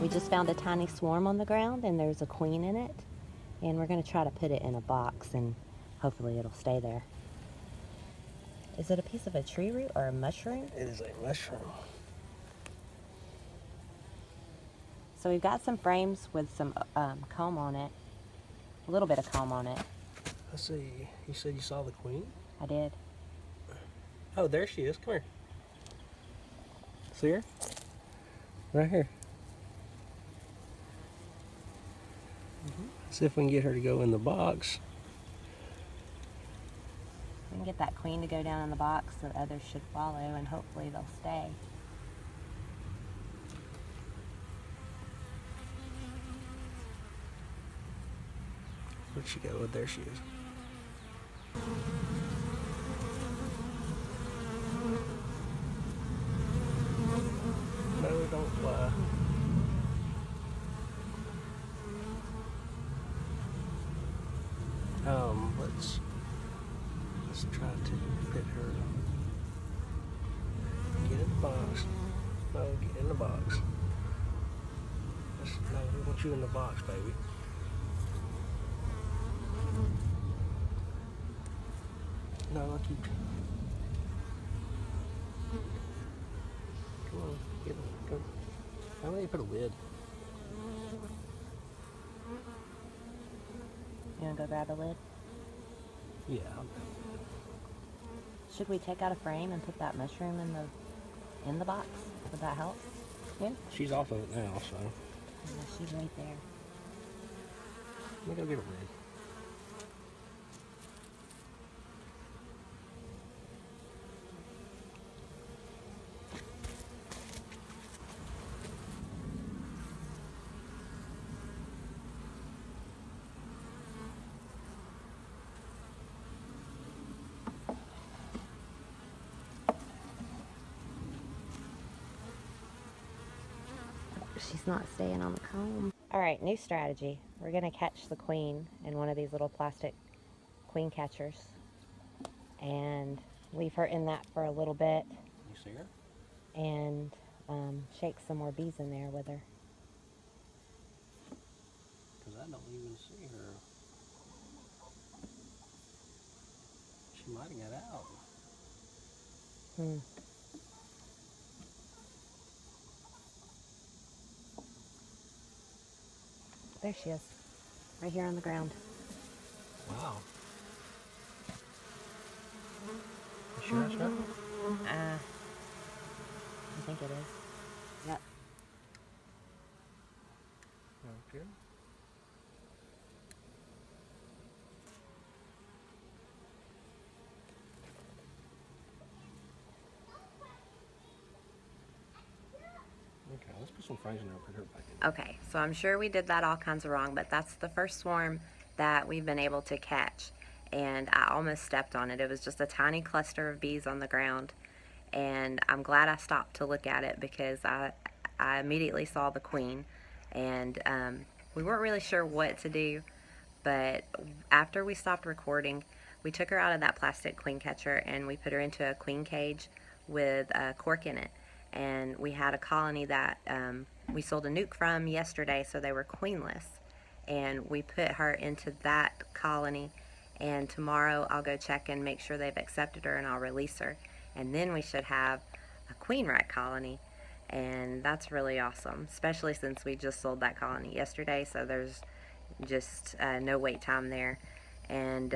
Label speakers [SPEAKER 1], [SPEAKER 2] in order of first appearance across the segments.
[SPEAKER 1] We just found a tiny swarm on the ground and there's a queen in it. And we're going to try to put it in a box and hopefully it'll stay there. Is it a piece of a tree root or a mushroom?
[SPEAKER 2] It is a mushroom.
[SPEAKER 1] So we've got some frames with some comb on it. A little bit of comb on it.
[SPEAKER 2] Let's see. You said you saw the queen?
[SPEAKER 1] I did.
[SPEAKER 2] Oh, there she is. Come here. See her? Right here. See if we can get her to go in the box.
[SPEAKER 1] We can get that queen to go down in the box so others should follow and hopefully they'll stay.
[SPEAKER 2] Where'd she go? Oh, there she is. No, don't fly. Let's try to get her. Get in the box. No, get in the box. No, we want you in the box, baby. No, I'll keep. Come on, get in. Go. How many put a lid?
[SPEAKER 1] You want to go grab a lid?
[SPEAKER 2] Yeah.
[SPEAKER 1] Should we take out a frame and put that mushroom in the box? Would that help?
[SPEAKER 2] Yeah. She's off of it now, so.
[SPEAKER 1] Yeah, she's right there.
[SPEAKER 2] Let me go get a lid.
[SPEAKER 1] She's not staying on the comb. All right, new strategy. We're gonna catch the queen in one of these little plastic queen catchers and leave her in that for a little bit.
[SPEAKER 2] You see her?
[SPEAKER 1] And shake some more bees in there with her.
[SPEAKER 2] Because I don't even see her. She might have got out.
[SPEAKER 1] There she is, right here on the ground.
[SPEAKER 2] Wow. You sure that's her?
[SPEAKER 1] I think it is. Yep.
[SPEAKER 2] Okay. Okay, let's put some frames in there and put her back in.
[SPEAKER 1] Okay, so I'm sure we did that all kinds of wrong, but that's the first swarm that we've been able to catch. And I almost stepped on it. It was just a tiny cluster of bees on the ground. And I'm glad I stopped to look at it because I immediately saw the queen. And we weren't really sure what to do. But after we stopped recording, we took her out of that plastic queen catcher and we put her into a queen cage with a cork in it. And we had a colony that we sold a nuke from yesterday, so they were queenless. And we put her into that colony, and tomorrow I'll go check and make sure they've accepted her and I'll release her. And then we should have a queen rat colony, and that's really awesome, especially since we just sold that colony yesterday, so there's just no wait time there. And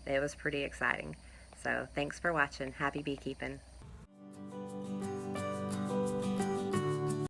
[SPEAKER 1] it was pretty exciting. So thanks for watching. Happy beekeeping.